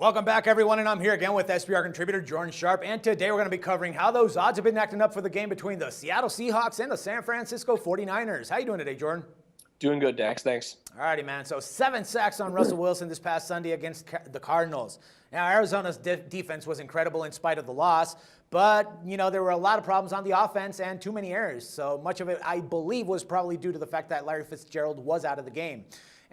Welcome back, everyone, and I'm here again with SBR contributor Jordan Sharp, and today we're going to be covering how those odds have been acting up for the game between the Seattle Seahawks and the San Francisco 49ers. How you doing today, Jordan? Doing good, Dax. Thanks. All righty, man. So 7 sacks on Russell Wilson this past Sunday against the Cardinals. Now, Arizona's defense was incredible in spite of the loss, but, there were a lot of problems on the offense and too many errors. So much of it, I believe, was probably due to the fact that Larry Fitzgerald was out of the game.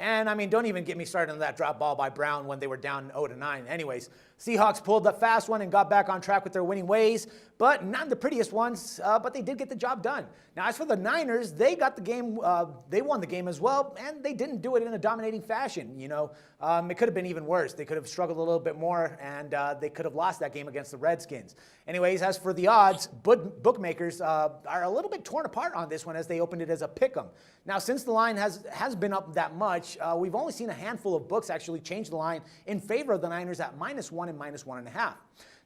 And, don't even get me started on that drop ball by Brown when they were down 0-9. Anyways, Seahawks pulled the fast one and got back on track with their winning ways, but not the prettiest ones, but they did get the job done. Now, as for the Niners, they got the game, they won the game as well, and they didn't do it in a dominating fashion. It could have been even worse. They could have struggled a little bit more, and they could have lost that game against the Redskins. Anyways, as for the odds, bookmakers are a little bit torn apart on this one as they opened it as a pick'em. Now, since the line has been up that much, we've only seen a handful of books actually change the line in favor of the Niners at -1 and -1.5.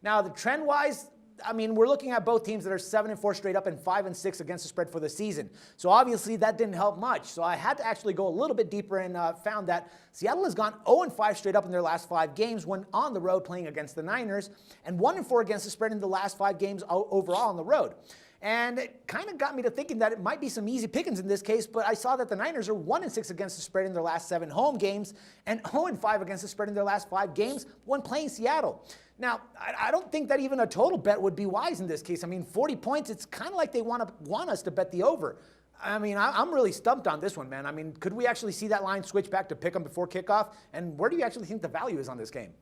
Now, the trend-wise, we're looking at both teams that are 7-4 straight up and 5-6 against the spread for the season. So obviously that didn't help much. So I had to actually go a little bit deeper and found that Seattle has gone 0-5 straight up in their last 5 games when on the road playing against the Niners, and 1-4 against the spread in the last 5 games overall on the road. And it kind of got me to thinking that it might be some easy pickings in this case, but I saw that the Niners are 1-6 against the spread in their last 7 home games and 0-5 against the spread in their last 5 games when playing Seattle. Now, I don't think that even a total bet would be wise in this case. 40 points, it's kind of like they want us to bet the over. I'm really stumped on this one, man. Could we actually see that line switch back to pick 'em before kickoff? And where do you actually think the value is on this game?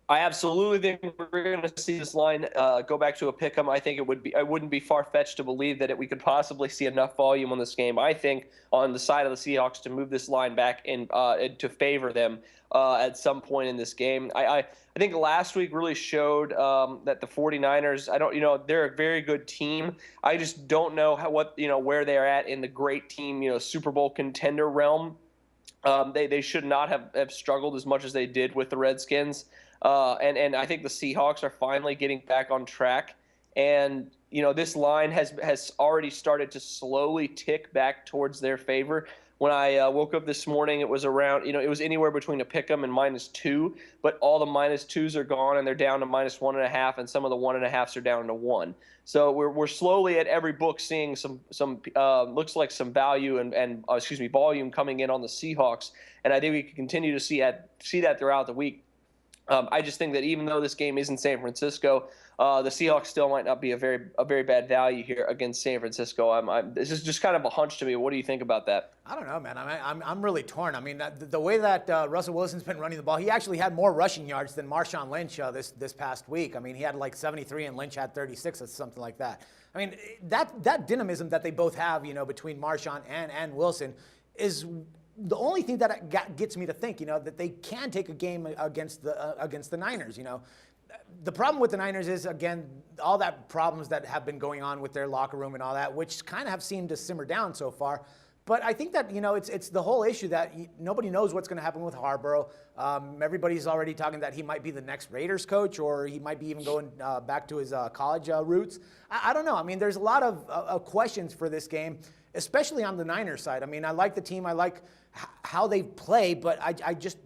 I absolutely think we're going to see this line go back to a pick 'em. I think it wouldn't be far-fetched to believe that we could possibly see enough volume on this game. I think on the side of the Seahawks to move this line back in to favor them at some point in this game. I think last week really showed that the 49ers, they're a very good team. I just don't know where they're at in the great team, Super Bowl contender realm. They should not have struggled as much as they did with the Redskins. And I think the Seahawks are finally getting back on track. And, this line has already started to slowly tick back towards their favor. When I woke up this morning, it was around, it was anywhere between a pick 'em and -2, but all the -2s are gone and they're down to -1.5, and some of the 1.5s are down to 1. So we're slowly at every book seeing some looks like some value and volume coming in on the Seahawks, and I think we can continue to see that throughout the week. I just think that even though this game is in San Francisco, the Seahawks still might not be a very bad value here against San Francisco. This is just kind of a hunch to me. What do you think about that? I don't know, man. I'm really torn. The way that Russell Wilson's been running the ball, he actually had more rushing yards than Marshawn Lynch this past week. He had like 73 and Lynch had 36 or something like that. That dynamism that they both have, between Marshawn and Wilson is the only thing that gets me to think, that they can take a game against the Niners. The problem with the Niners is, again, all that problems that have been going on with their locker room and all that, which kind of have seemed to simmer down so far. But I think that, it's the whole issue that nobody knows what's going to happen with Harbaugh. Everybody's already talking that he might be the next Raiders coach, or he might be even going back to his college roots. I don't know. There's a lot of questions for this game, especially on the Niners side. I like the team. I like how they play, but I just,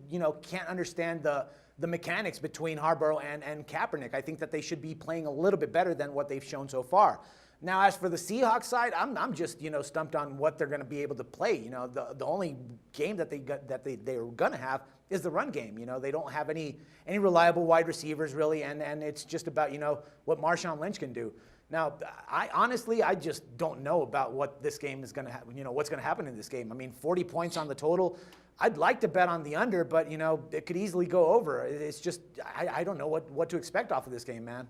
can't understand the mechanics between Harbaugh and Kaepernick. I think that they should be playing a little bit better than what they've shown so far. Now, as for the Seahawks side, I'm just, stumped on what they're going to be able to play. The only game that they're going to have is the run game. They don't have any reliable wide receivers really, and it's just about, what Marshawn Lynch can do. Now, I just don't know about what this game is going to happen. What's going to happen in this game. 40 points on the total. I'd like to bet on the under, but it could easily go over. It's just I don't know what to expect off of this game, man.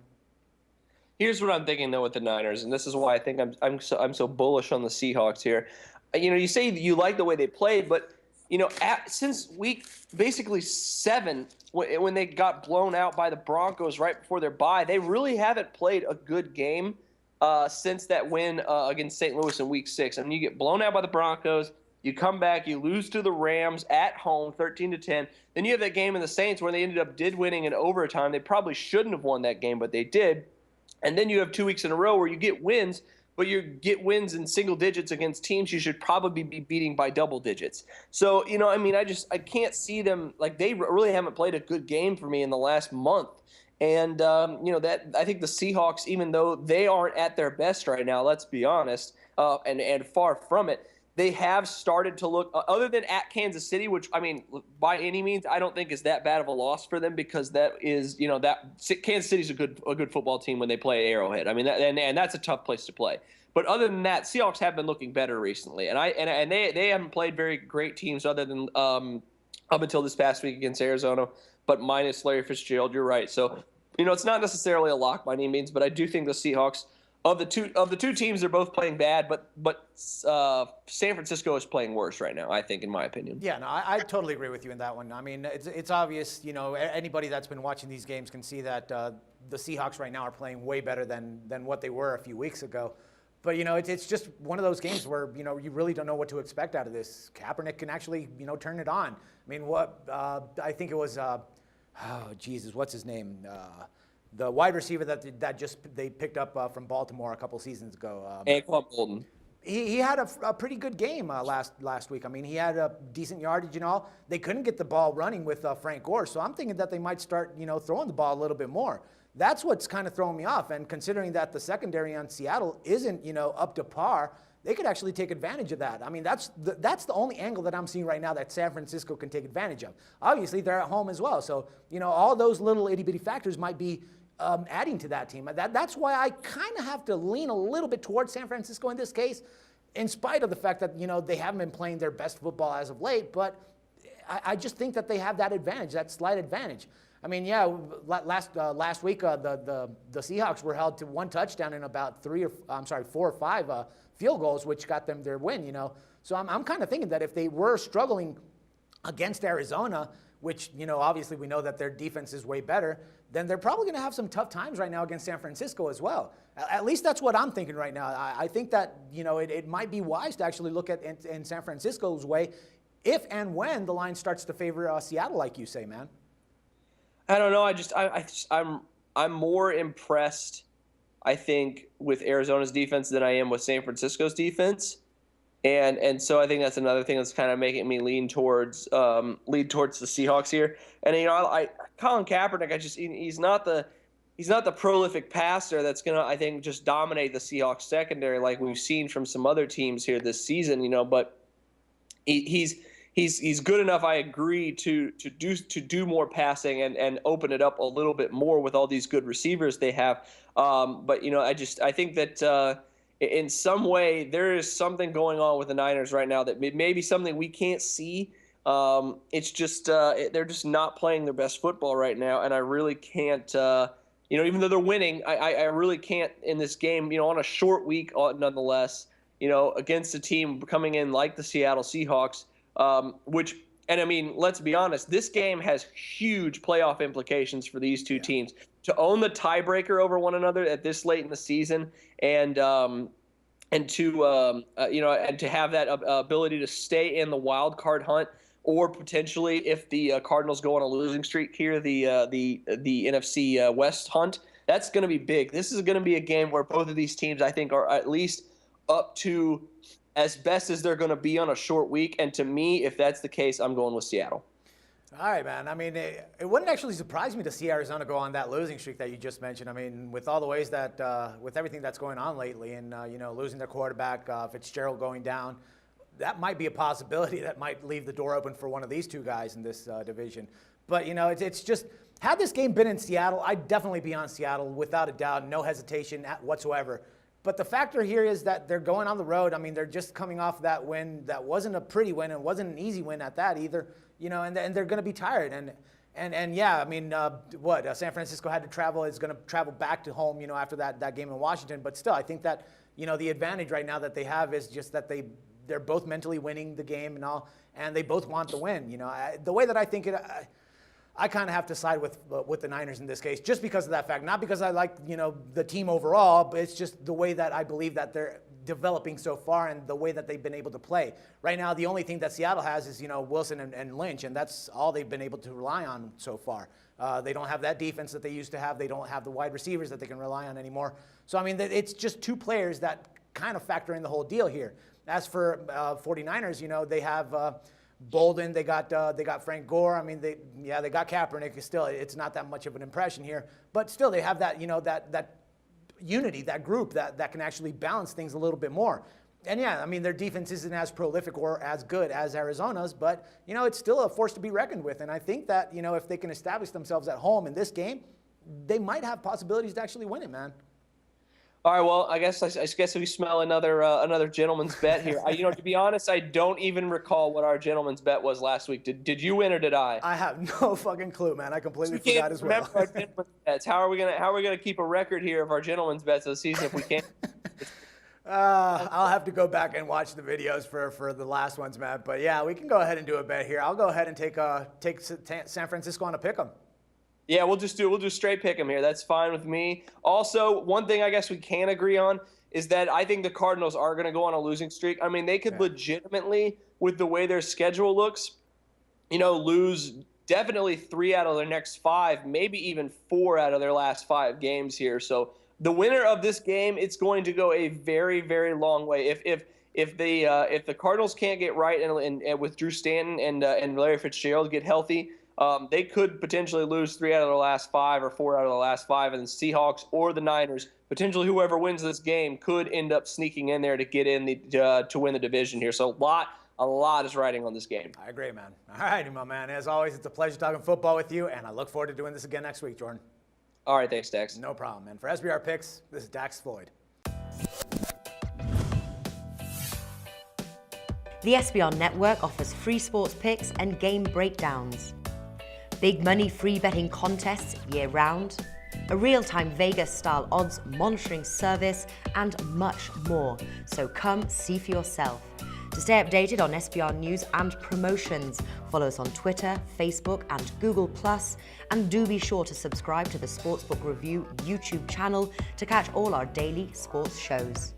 Here's what I'm thinking though with the Niners, and this is why I think I'm so bullish on the Seahawks here. You say you like the way they played, but since week basically 7, when they got blown out by the Broncos right before their bye, they really haven't played a good game since that win against St. Louis in week 6. You get blown out by the Broncos, you come back, you lose to the Rams at home 13-10. Then you have that game in the Saints where they did winning in overtime. They probably shouldn't have won that game, but they did. And then you have 2 weeks in a row where you get wins, but you get wins in single digits against teams you should probably be beating by double digits. So, I mean, I can't see them, like, they really haven't played a good game for me in the last month. And, that I think the Seahawks, even though they aren't at their best right now, let's be honest, and far from it, they have started to look, other than at Kansas City, which, I mean, by any means, I don't think is that bad of a loss for them, because that is, that Kansas City's a good football team when they play Arrowhead. I mean, and that's a tough place to play. But other than that, Seahawks have been looking better recently, and they haven't played very great teams other than up until this past week against Arizona, but minus Larry Fitzgerald. You're right. So, it's not necessarily a lock by any means, but I do think the Seahawks, of the two teams, they're both playing bad, but San Francisco is playing worse right now, I think, in my opinion. Yeah, no, I totally agree with you in that one. I mean, it's obvious, anybody that's been watching these games can see that the Seahawks right now are playing way better than what they were a few weeks ago. But, it's just one of those games where, you really don't know what to expect out of this. Kaepernick can actually, turn it on. I mean, I think it was, Jesus, what's his name? The wide receiver that they picked up from Baltimore a couple seasons ago. Anquan Bolden. He had a pretty good game last week. I mean, he had a decent yardage and all. They couldn't get the ball running with Frank Gore, so I'm thinking that they might start, throwing the ball a little bit more. That's what's kind of throwing me off. And considering that the secondary on Seattle isn't, up to par, they could actually take advantage of that. I mean, that's the only angle that I'm seeing right now that San Francisco can take advantage of. Obviously, they're at home as well, so all those little itty-bitty factors might be adding to that team. That's why I kind of have to lean a little bit towards San Francisco in this case, in spite of the fact that they haven't been playing their best football as of late. But I just think that they have that advantage, that slight advantage. I mean, yeah, last week the Seahawks were held to one touchdown and about 4 or 5 field goals, which got them their win. So I'm kind of thinking that if they were struggling against Arizona, which, obviously we know that their defense is way better, then they're probably going to have some tough times right now against San Francisco as well. At least that's what I'm thinking right now. I think that, it might be wise to actually look at in San Francisco's way if and when the line starts to favor Seattle, like you say, man. I don't know. I'm more impressed, I think, with Arizona's defense than I am with San Francisco's defense. And so I think that's another thing that's kind of making me lean towards the Seahawks here. And Colin Kaepernick, he's not the prolific passer that's gonna, I think, just dominate the Seahawks secondary like we've seen from some other teams here this season. But he's good enough, I agree, to do more passing and open it up a little bit more with all these good receivers they have. But I think that. In some way, there is something going on with the Niners right now that may be something we can't see. It's just they're just not playing their best football right now, and I really can't. Even though they're winning, I really can't in this game. On a short week, nonetheless. Against a team coming in like the Seattle Seahawks, and I mean, let's be honest, this game has huge playoff implications for these two teams. To own the tiebreaker over one another at this late in the season, and to have that ability to stay in the wild card hunt, or potentially if the Cardinals go on a losing streak here, the NFC West hunt, that's going to be big. This is going to be a game where both of these teams, I think, are at least up to as best as they're going to be on a short week. And to me, if that's the case, I'm going with Seattle. All right, man. I mean, it wouldn't actually surprise me to see Arizona go on that losing streak that you just mentioned. I mean, with all the ways that, with everything that's going on lately and, losing their quarterback, Fitzgerald going down, that might be a possibility that might leave the door open for one of these two guys in this division. But, it's just, had this game been in Seattle, I'd definitely be on Seattle without a doubt, no hesitation whatsoever. But the factor here is that they're going on the road. I mean, they're just coming off that win that wasn't a pretty win and wasn't an easy win at that either. And they're going to be tired. And yeah, I mean, San Francisco had to travel, is going to travel back to home, after that game in Washington. But still, I think that, the advantage right now that they have is just that they're both mentally winning the game and all, and they both want the win. The way that I think it, I kind of have to side with the Niners in this case, just because of that fact. Not because I like, the team overall, but it's just the way that I believe that they're developing so far and the way that they've been able to play. Right now, the only thing that Seattle has is, Wilson and Lynch, and that's all they've been able to rely on so far. They don't have that defense that they used to have. They don't have the wide receivers that they can rely on anymore. So, I mean, it's just two players that kind of factor in the whole deal here. As for 49ers, you know, they have Bolden, they got Frank Gore. I mean, they got Kaepernick. Still, it's not that much of an impression here, but still, they have that, you know, that unity, that group that can actually balance things a little bit more. And yeah, I mean, their defense isn't as prolific or as good as Arizona's, but, you know, it's still a force to be reckoned with. And I think that, you know, if they can establish themselves at home in this game, they might have possibilities to actually win it, man. All right, well, I guess we smell another gentleman's bet here. You know, to be honest, I don't even recall what our gentleman's bet was last week. Did you win or did I? I have no fucking clue, man. I completely forgot as well. Our gentleman's bets. How are we gonna keep a record here of our gentleman's bets of the season if we can't? I'll have to go back and watch the videos for the last ones, Matt. But yeah, we can go ahead and do a bet here. I'll go ahead and take San Francisco on a pick 'em. Yeah, we'll do straight pick 'em here. That's fine with me. Also, one thing I guess we can agree on is that I think the Cardinals are going to go on a losing streak. I mean, they could legitimately, with the way their schedule looks, you know, lose definitely 3 out of their next 5, maybe even 4 out of their last 5 games here. So the winner of this game, it's going to go a very, very long way. If the Cardinals can't get right and with Drew Stanton and Larry Fitzgerald get healthy, they could potentially lose 3 out of their last 5 or 4 out of the last 5, and the Seahawks or the Niners, potentially whoever wins this game, could end up sneaking in there to get in to win the division here. So a lot is riding on this game. I agree, man. All righty, my man. As always, it's a pleasure talking football with you, and I look forward to doing this again next week, Jordan. All right, thanks, Dax. No problem, man. For SBR Picks, this is Dax Floyd. The SBR Network offers free sports picks and game breakdowns, big money free betting contests year-round, a real-time Vegas-style odds monitoring service, and much more. So come see for yourself. To stay updated on SBR news and promotions, follow us on Twitter, Facebook, and Google+, and do be sure to subscribe to the Sportsbook Review YouTube channel to catch all our daily sports shows.